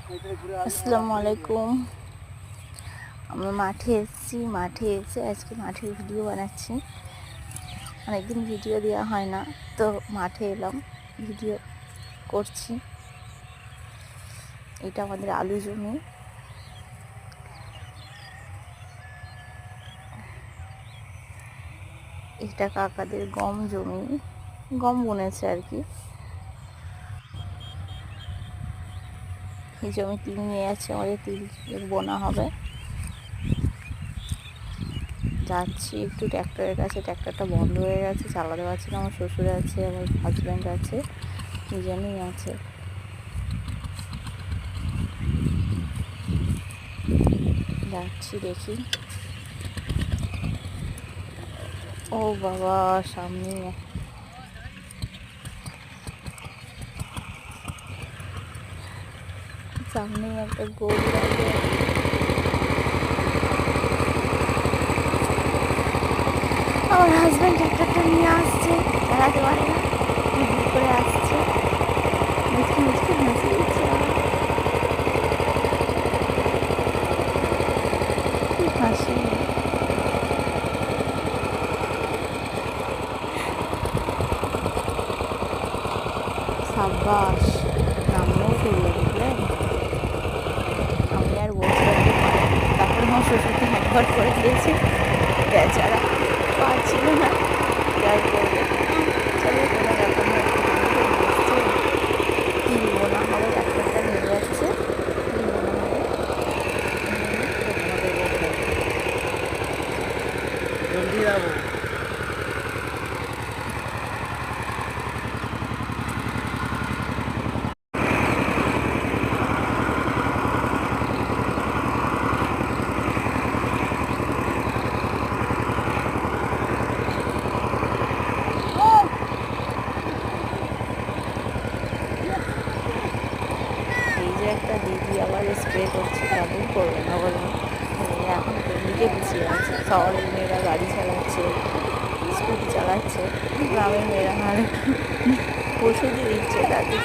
আসসালামু আলাইকুম। আমরা মাঠে এসেছি, মাঠে এসে আজকে মাঠের ভিডিও বানাচ্ছি। অনেকদিন ভিডিও দেওয়া হয় না, তো মাঠে এলাম, ভিডিও করছি। এটা আমাদের আলু জমি। এটা কাকাদের গম জমি, গম বুনেছে আর কি। এই জমি তিল নিয়ে আছে, আমাদের তিল বোনা হবে। যাচ্ছি একটু ট্র্যাক্টরের কাছে, ট্র্যাক্টরটা বন্ধ হয়ে গেছে, চালাতে পারছি না। আমার শ্বশুর আছে, আমার হাজব্যান্ড আছে, দুজনেই আছে। যাচ্ছি, দেখি। ও বাবা, সামনে একটা গরু আছে। আমার হাজব্যান্ড ট্র্যাক্টরটা নিয়ে আসছে, দাঁড়াতে পারে না, ভুল করে আসছে, মুচকি মুচকি হাসি দিচ্ছে। খুব হাসি। সাব্বাস, নামও ফেললো, বুঝলেন? আমি আর বসে থাকতে পারি। তারপরে আমার শ্বশুরকে হ্যান্ডওভার করে দিয়েছে, বেচারা পারছিল না, যাই করবে। চলো, কোনো ব্যাপার না, বসছে, তিল বোনা হবে, ট্র্যাক্টরটা নিয়ে যাচ্ছে, তিল বোনা হবে। জলদি যাবো। এই যে একটা দিদি আবার স্প্রে করছে, কেমন করবে না বলুন? এখন দিকে পিছিয়ে আছে। শহরের মেয়েরা গাড়ি চালাচ্ছে, স্কুটি চালাচ্ছে, গ্রামের মেয়েরা আর একটু ওষুধই দিচ্ছে তাদের।